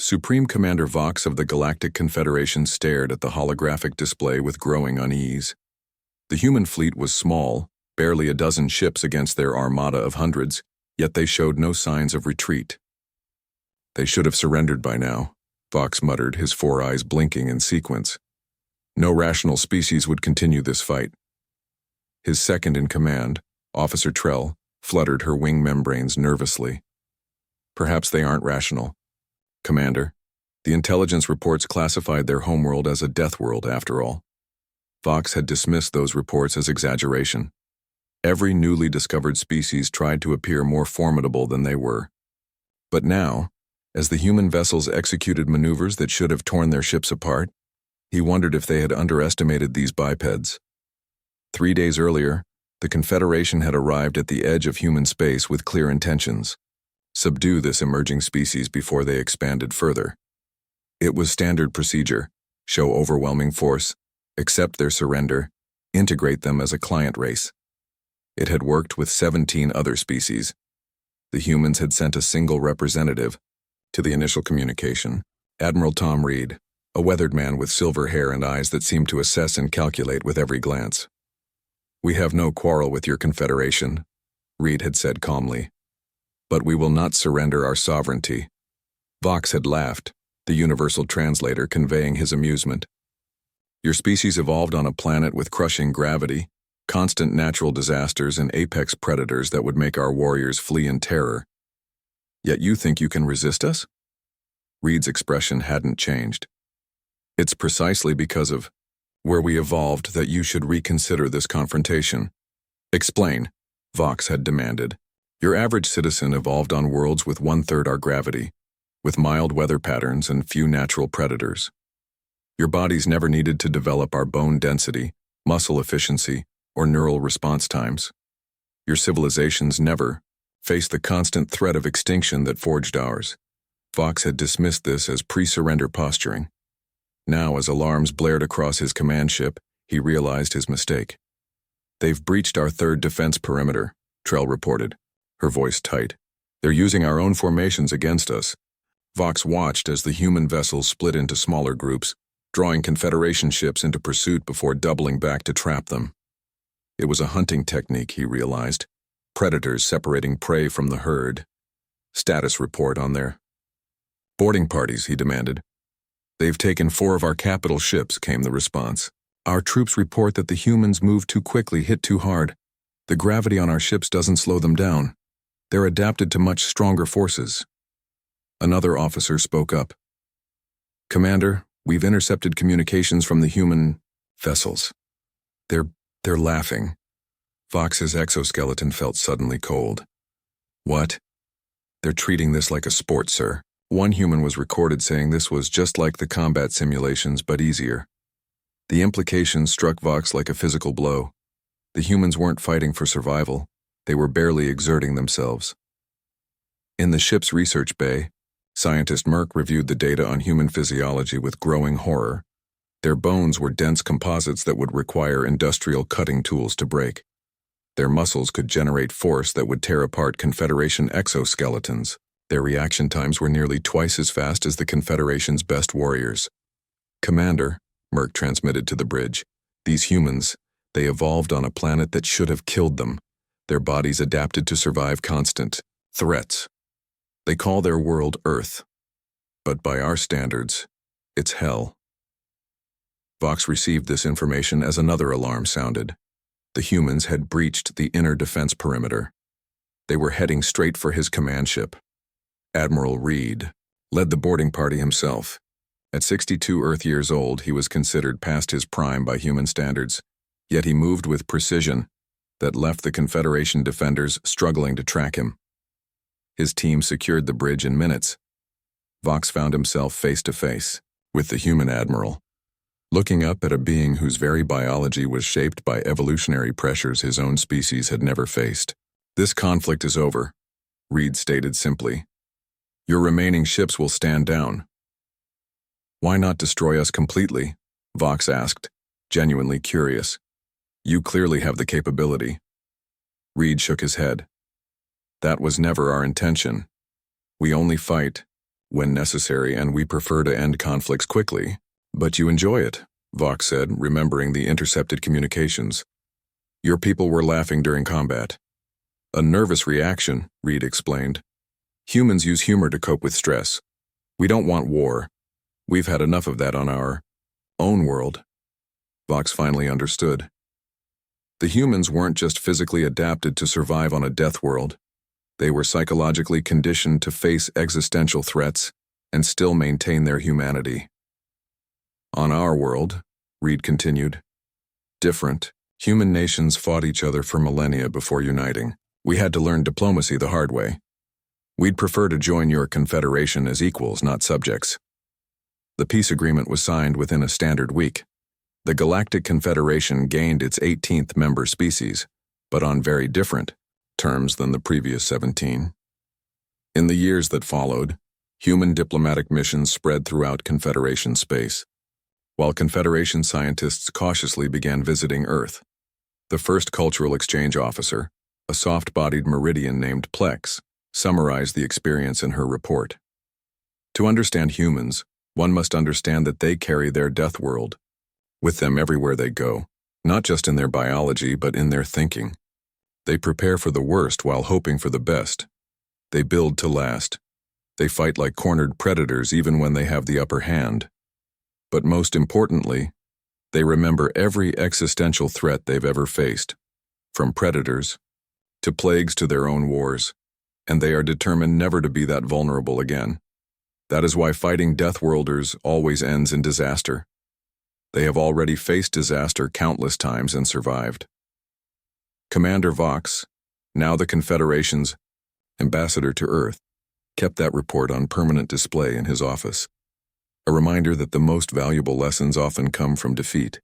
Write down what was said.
Supreme Commander Vox of the Galactic Confederation stared at the holographic display with growing unease. The human fleet was small, barely a dozen ships against their armada of hundreds, yet they showed no signs of retreat. They should have surrendered by now, Vox muttered, his four eyes blinking in sequence. No rational species would continue this fight. His second in command, Officer Trell, fluttered her wing membranes nervously. Perhaps they aren't rational. Commander, the intelligence reports classified their homeworld as a death world after all. Vox had dismissed those reports as exaggeration. Every newly discovered species tried to appear more formidable than they were. But now, as the human vessels executed maneuvers that should have torn their ships apart, he wondered if they had underestimated these bipeds. 3 days earlier, the Confederation had arrived at the edge of human space with clear intentions: subdue this emerging species before they expanded further. It was standard procedure: show overwhelming force, accept their surrender, integrate them as a client race. It had worked with 17 other species. The humans had sent a single representative. To the initial communication, Admiral Tom Reed, a weathered man with silver hair and eyes that seemed to assess and calculate with every glance. "We have no quarrel with your Confederation," Reed had said calmly. "But we will not surrender our sovereignty." Vox had laughed, the universal translator conveying his amusement. "Your species evolved on a planet with crushing gravity, constant natural disasters, and apex predators that would make our warriors flee in terror. Yet you think you can resist us?" Reed's expression hadn't changed. "It's precisely because of where we evolved that you should reconsider this confrontation." "Explain," Vox had demanded. "Your average citizen evolved on worlds with 1/3 our gravity, with mild weather patterns and few natural predators. Your bodies never needed to develop our bone density, muscle efficiency, or neural response times. Your civilizations never faced the constant threat of extinction that forged ours." Vox had dismissed this as pre-surrender posturing. Now, as alarms blared across his command ship, he realized his mistake. "They've breached our third defense perimeter," Trell reported, her voice tight. "They're using our own formations against us." Vox watched as the human vessels split into smaller groups, drawing Confederation ships into pursuit before doubling back to trap them. It was a hunting technique, he realized. Predators separating prey from the herd. "Status report on their boarding parties," he demanded. "They've taken 4 of our capital ships," came the response. "Our troops report that the humans moved too quickly, hit too hard. The gravity on our ships doesn't slow them down. They're adapted to much stronger forces." Another officer spoke up. "Commander, we've intercepted communications from the human vessels. They're laughing." Vox's exoskeleton felt suddenly cold. "What?" "They're treating this like a sport, sir." One human was recorded saying this was just like the combat simulations, but easier. The implications struck Vox like a physical blow. The humans weren't fighting for survival. They were barely exerting themselves. In the ship's research bay, scientist Merck reviewed the data on human physiology with growing horror. Their bones were dense composites that would require industrial cutting tools to break. Their muscles could generate force that would tear apart Confederation exoskeletons. Their reaction times were nearly twice as fast as the Confederation's best warriors. "Commander," Merck transmitted to the bridge, "these humans, they evolved on a planet that should have killed them. Their bodies adapted to survive constant threats. They call their world Earth. But by our standards, it's hell." Vox received this information as another alarm sounded. The humans had breached the inner defense perimeter. They were heading straight for his command ship. Admiral Reed led the boarding party himself. At 62 Earth years old, he was considered past his prime by human standards, yet he moved with precision that left the Confederation defenders struggling to track him. His team secured the bridge in minutes. Vox found himself face to face with the human admiral, looking up at a being whose very biology was shaped by evolutionary pressures his own species had never faced. "This conflict is over," Reed stated simply. "Your remaining ships will stand down." "Why not destroy us completely?" Vox asked, genuinely curious. "You clearly have the capability." Reed shook his head. "That was never our intention. We only fight when necessary, and we prefer to end conflicts quickly. But you enjoy it, Vox said, remembering the intercepted communications. Your people were laughing during combat. A nervous reaction, Reed explained. Humans use humor to cope with stress. We don't want war. We've had enough of that on our own world. Vox finally understood. The humans weren't just physically adapted to survive on a death world. They were psychologically conditioned to face existential threats and still maintain their humanity. On our world, Reed continued, different. Human nations fought each other for millennia before uniting. We had to learn diplomacy the hard way. We'd prefer to join your confederation as equals, not subjects. The peace agreement was signed within a standard week. The Galactic Confederation gained its 18th member species, but on very different terms than the previous 17. In the years that followed, human diplomatic missions spread throughout Confederation space, while Confederation scientists cautiously began visiting Earth. The first cultural exchange officer, a soft-bodied Meridian named Plex, summarized the experience in her report. To understand humans, one must understand that they carry their death world with them everywhere they go, not just in their biology but in their thinking. They prepare for the worst while hoping for the best. They build to last. They fight like cornered predators even when they have the upper hand. But most importantly, they remember every existential threat they've ever faced, from predators to plagues to their own wars, and they are determined never to be that vulnerable again. That is why fighting Deathworlders always ends in disaster. They have already faced disaster countless times and survived. Commander Vox, now the Confederation's ambassador to Earth, kept that report on permanent display in his office, a reminder that the most valuable lessons often come from defeat.